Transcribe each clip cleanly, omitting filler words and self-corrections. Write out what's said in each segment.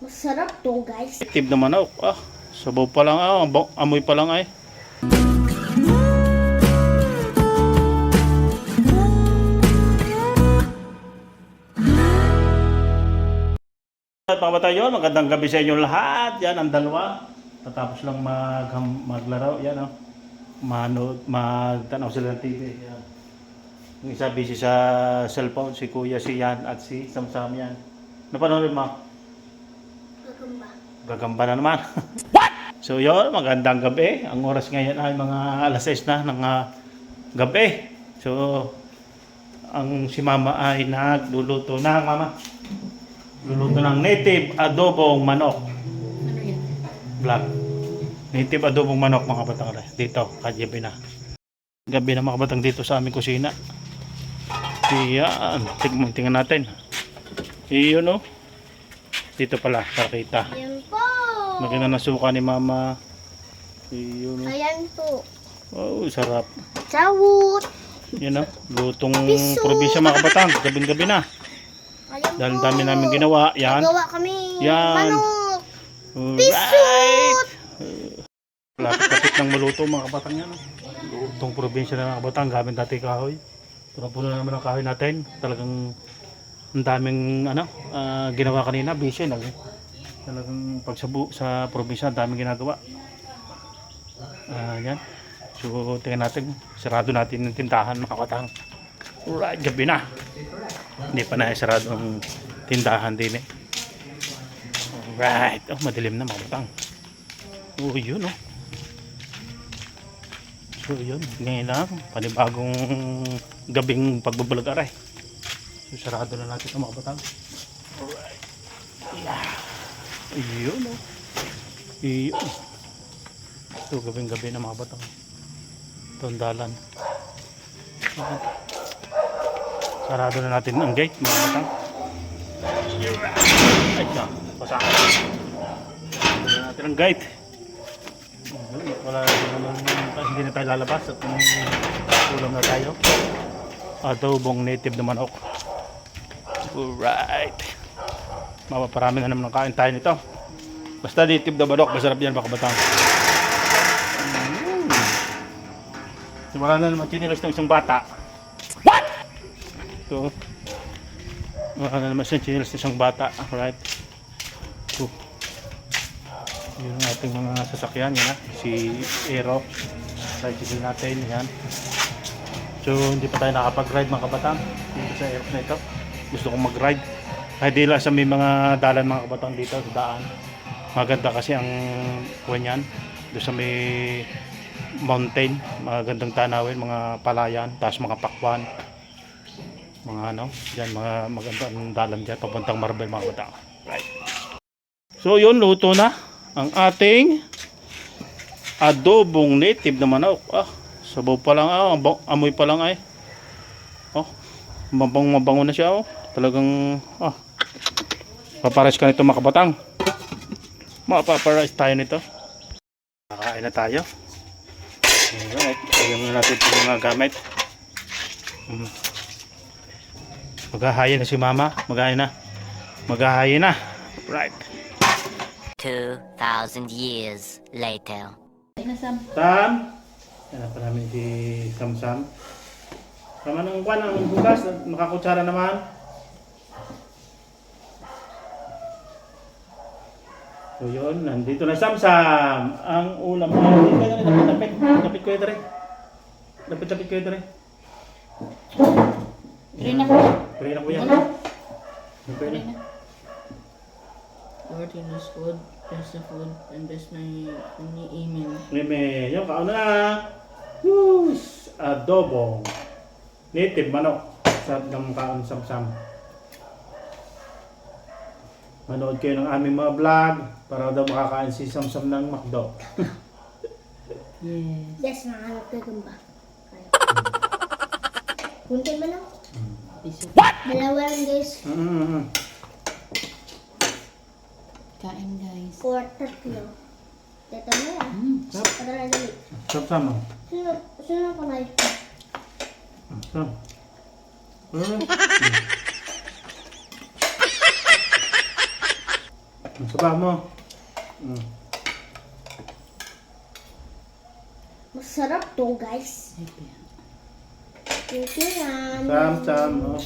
Masarap to, guys. Tip naman ako. Sabaw pa lang. Amoy pa lang ay. At mga bata yun, magandang gabi sa inyo lahat. Yan ang dalawa. Tatapos lang maglaro. Yan magtanaw sila ng TV. Yan. Yung isa busy sa cellphone, si Kuya, si Yan at si Samsam yan. Napanood mo? Gagamba na naman. What? So yun, magandang gabi. Ang oras ngayon ay mga alas 6 na ng gabi. So, si Mama ay nagluluto na, Mama. Luluto ng native adobong manok. Ano yan? Black. Native adobong manok, mga batang. Dito, kagabi na. Gabi na mga batang dito sa aming kusina. Iyan. Tingnan natin. Iyon o. Dito pala, para kita. Ayan po. Maganda na suka ni Mama. Iyon o. Ayan po. Oh, sarap. Sawut. Yan o. Lutong Piso. probinsya mga kabatang. Gabing-gabi na. Ayan Dahil po. dami namin ginawa. Yan. Nagawa kami. Yan. Manok. Alright. Lapit-lapit ng maluto mga kabatang yan. Lutong probinsya na mga kabatang. Gamit dati kahoy. Puno na naman ang kahoy natin. Talagang ang daming ginawa kanina. Busy na. Talagang pagsabu sa probinsya, ang daming ginagawa. Yan. So, tingnan natin. Sarado natin yung tindahan mga kabatang. Alright, gabi na. Hindi pa na sarado ang tindahan din eh. Alright. Oh, madilim na mga kabatang. Oh, yun oh. So, yun. Ngayon lang. Panibagong gabing pagbabalag aray. So, sarado na natin ito mga kabatang. Alright. Yeah. Yun oh. Yun. So, gabing-gabi na mga batang. Ito ang dalan. Sarado na natin ang gate mga batang. Ay ka, pasakan. Sarado na natin ang gate. Wala naman, hindi na tayo lalabas at ulam na tayo. Adobong native na manok. Alright. Mapaparami na naman ang kain tayo nito. Basta native na manok, masarap yan mga kabatang. Wala na naman chinilas ng isang bata. What? Ito. Wala na naman chinilas ng isang bata. Alright. Ito. Yun ang ating mga sasakyan. Yan, si Aero. Tricycle natin. Yan. So, hindi pa tayo nakapag-ride mga kabatang. Dito sa Aero na ito. Gusto kong mag-ride. Kahit di lang sa may mga dalan mga kabatang dito sa daan. Maganda kasi ang kuwan yan. Doon sa may mountain, magandang tanawin, mga palayan, tapos mga pakwan, mga dyan, mga magandang dalan dyan, papuntang Marbel mga batang. Right. So yun, luto na ang ating adobong native na manok. Sabaw pa lang, amoy pa lang ay. Mabango na siya. Talagang, papares ka nito mga kabatang. Mapapares tayo nito. Nakain na tayo. Alright, ayaw na natin ito mga gamit. Maghahayin na si Mama. Maghahayin na. Right. 2,000 years later. Sam. Yan pa namin si Sam. Sama ng kwan ang bukas. Makakutsara naman. So yun, nandito na Sam. Ang ulam na dapit ko ito rin. Dapit ko ito rin. Pray na ko yan. Pray na. Lord, in this food, bless the food, and bless my family. Amen. Amen. Yung kauna na. Whoos! Adobong native manok. Sarap ng kaon Sam. Manood kayo ng aming mga vlog para daw makakain si Samsam ng McDo. Yes. Yes, nakakagamba. Kunti ba lang? What? Dalawa lang, guys. Kain, guys. Or tatlo. Dito na yan. Para na dali. Samsam. Sino kamay? Sam. Saba mo. Masarap to, guys. Thank you, Mami. Sam-sam, oh.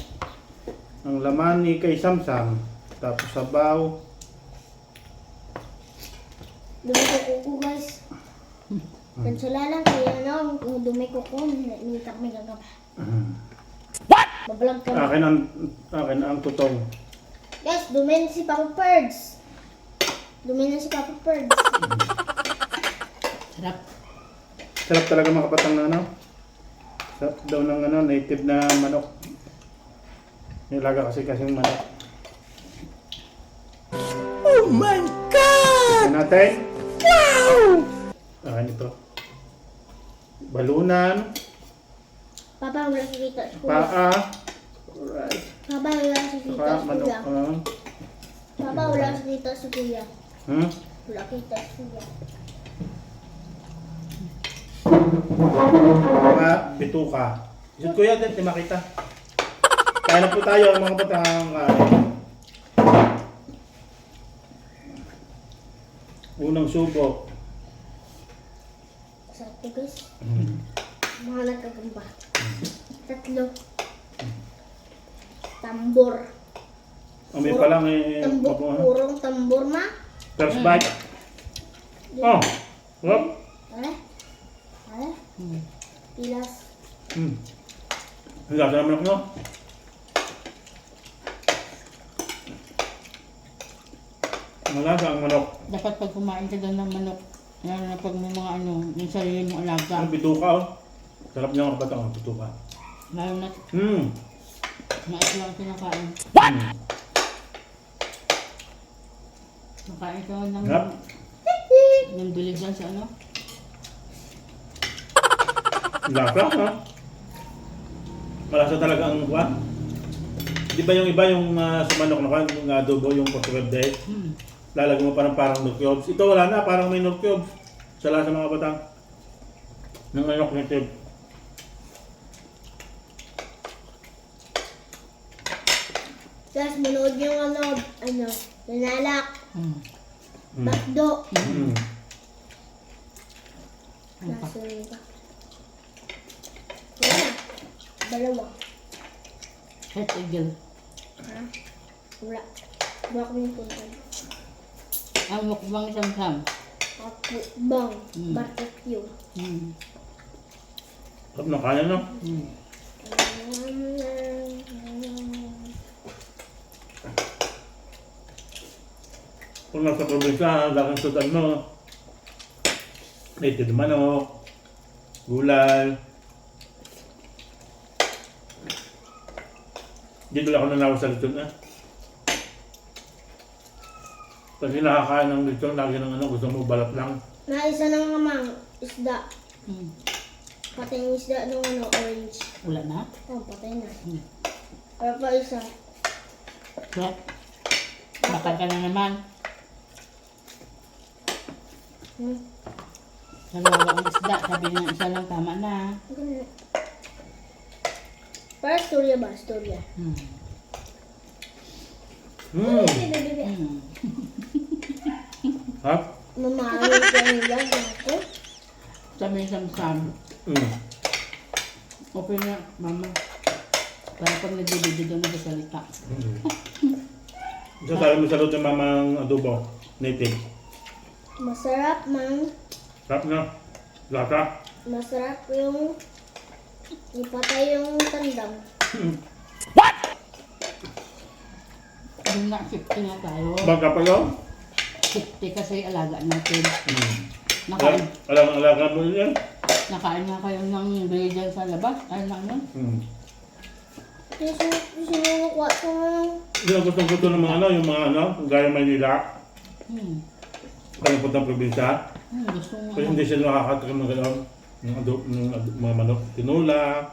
Ang laman ni kay Sam-sam. Tapos sabaw. Dumi ko kuko, guys. Kansula lang kaya ano, kung dumi ko minta may gagawin. Bablog ka. Akin ang tutong. Guys, dumi na si Papa Perds. Dumi na si Papa Perds. Sarap. Sarap talaga mga kapatang na ano. Sarap daw ng ano, native na manok. Nilaga kasing manok. Oh my God! Ano natin? Wow! Akin ito. Balunan. Papa, wala si Tito. Paa. Alright. Papa, wala si Tito. Paa, manok. Kuya. Papa, wala si Tito sa kuya. Wala kita sa kuya. Paa, bituka. Isut ko yan din, di makita. Kaya na po tayo mga kapatang unang subok. Sarap to, guys. Mga nagkagamba. 3. Tambor. Amoy pa lang eh. Tambor, purong tambor ma. First bite. Oh. Wap. Pilas. Ang gasa naman ako, no? Ang lasa ang manok. Dapat pag kumain ka doon ng manok, lalo na pag may mga ano, yung sarili mong alaga. Ang bituka, oh. Sarap niya mga kapatang, ang bituka. Lalo na mais lang kinakain. Makain ka ng Sarap. bilig dyan sa ano. Ang lasa, ha? Malasa talaga ang kuha. Di ba yung iba yung sa manok na kuha, yung adobo, yung portugal day? Lalagyan mo parang nor cubes. Ito wala na, parang may nor cubes. Sa lasa mga batang. Ng manok native. Tapos manood yung nanalak. Bakdo. Nasa yun ba? Wala. Dalawa. Head eagle. Ha? Wala. Wala kami punta. Ang mukbang Sam-sam. Ako, bang, barbecue. Sarap na kaya, no? Kung nasa probinsya, laking sudan mo. Native manok, gulay. Dito lang ako nanawa sa lechon, Kasi nakakain ng lechon, lagi ng gusto mo balat lang. Naisa ng mamang isda. Patay yung isda nung orange. Wala na? Oh, patay na. Pero pa isa. Sarap. Bakal ka na naman. Dalawa ang isda. Sabi ng isa lang tama na. Para storya ba? Storya. Bebe. Ha? Mamahal ko yung vlog ako. Sabi ng Sam-sam. Open na, mama. Para pag nagbibigay daw nagsasalita. Isa tayo mo sa loob ng mamang adobo, native. Masarap man. Sarap na. Lasa. Masarap yung ipatay yung tandang. Yung na, 50 nga tayo. Baga pa yun? 50 kasi alaga natin. Nakain, Alaga mo yun? nakain nga kayo ng bili dyan sa labas. Ay na ano? Gusto mo kuha ko Yung gusto ng mga yung mga gaya Maynila. Kalipot ng probinsya. Gusto mo Kasi hindi sila nakakatikim ng gano'n. Ng mga manok. Tinola,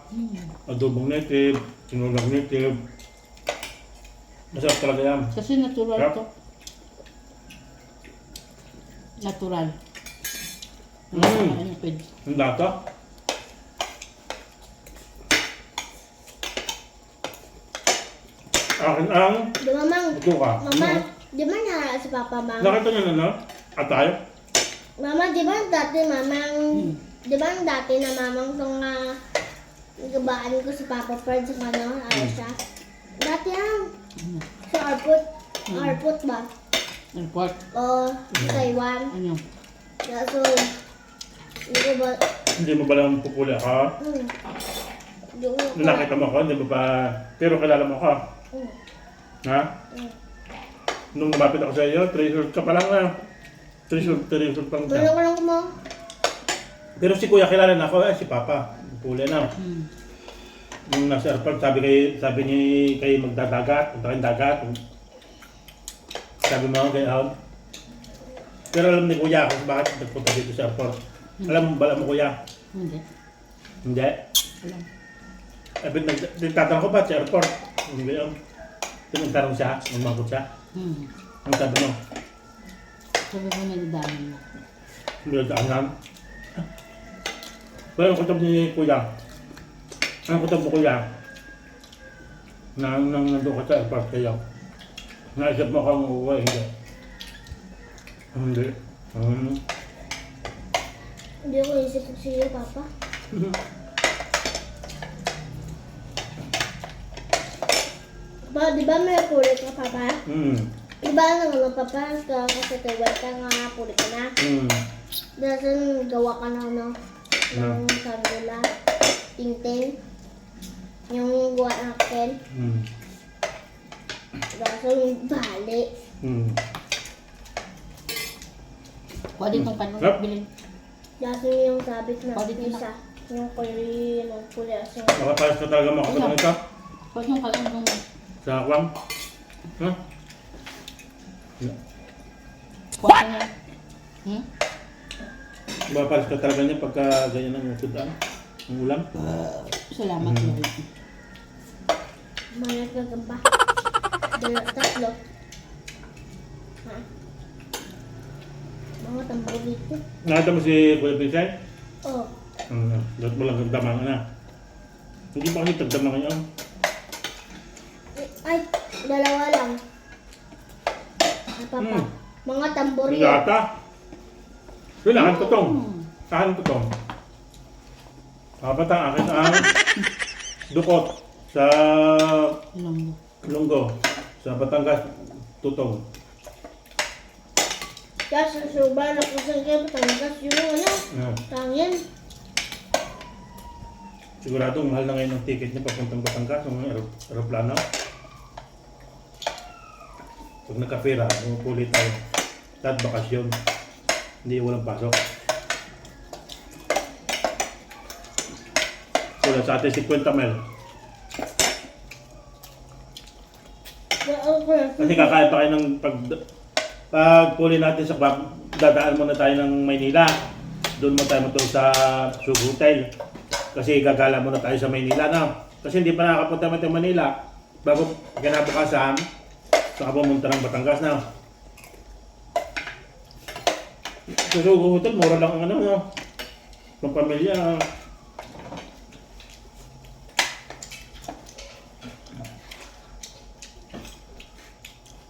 adobong native, tinulang native. Masarap talaga yan. Kasi natural Sarap. to. Natural. Ang lata. Akin ang Mamang, bituka. Mama, Di ba na si Papa Mang? Nakita niyo na, no? Atay? Mama, di ba dati mamang... Di ba dati na mamang tong nagabaan ko si Papa Fred sa ano, ano siya? Dati yan. Sa airport. Airport ba? Airport. O sa Taiwan. Ano? So, hindi ko ba... Hindi mo ba lang pupuli ako? Hindi ko Nung nakita mo ako, hindi mo ba... Pero kilala mo ako. Ha? Nung lumapit ako sa iyo, 3 years ka pa lang na. 3 years pa lang siya. Wala ko lang mo. Pero si Kuya kilala na ako, si Papa. Puli na. Nung nasa airport, sabi niya kayo magdadagat, punta kayong dagat. Sabi mo kay Aon. Pero alam ni Kuya kung bakit nagpunta dito sa airport. Alam mo Kuya? Hindi. Hindi. Alam. Nagtatanong ko ba sa airport? Hindi yun. Tinagtanong siya, umagot siya. Ang sabi mo, Sabi ko nagdaanan mo. hindi nagdaanan. Pero ang kutab ni Kuya, ang kutab mo Kuya, nang nandun ka sa airport kayo, naisip mo kung uuwi, hindi. Hindi. Hindi ko isip ko siya, Papa. Pa, di ba may pulit ka, Papa? Di ba ano, Papa, kasi Taiwan ka nga, pulit ka na. Dahil gawa ka na, no? Yung sarila, tingting, yung gawa ng akin. Dahil bali. Pwede itong paano Yep. bilhin. Dahil yung sabit na Pwede din isa. Yung kulay, yung kulay asing. Nakapalas ka talaga makapatang ito Pwede yung kalundong sa akwam. Ha? pwede niya. Nakapalas ka talaga niya pagka ganyan ang sudan, ang ulam. Salamat Lord. Mayat ka gamba. Tatlo. Ha? Mga tambao dito. Nakita mo si Kuya Pinsay? Oh. Dapat mo lang damang na. Hindi pa kasi tagdamang yun. Ay, dalawa lang. Ay, Papa. Mga tambor Yung yun. lata. Kailangan tutong. Saan tutong? Kapat ang akin ang dukot sa Ilonggo. Lunggo. Sa Batangas, tutong. Kaya sa suba na kung saan kayo Batangas yung ano, tangin. Siguradong mahal na ngayon ang ticket niya papuntang Batangas, ang aeroplano. Pag nagkapira, pumupuli tayo. At bakasyon. Hindi walang pasok. Wala sa atin 50 mil. Kasi kakain pa kayo ng pagpuli natin sa dadaan muna tayo ng Maynila. Doon mo tayo matulog sa Sug Hotel. Kasi gagala muna tayo sa Maynila na. Kasi hindi pa nakakapunta natin Manila. Bago kinabukasan, saka pumunta ng Batangas na. Sa Sug Hotel, mura lang ang ano, no? Ng pamilya.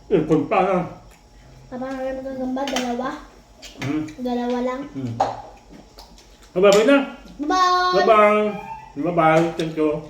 Aircon pa na. Kapag ano ka gamba, dalawa. Dalawa lang. Bye-bye na. Bye! Bye-bye. Bye-bye. Thank you.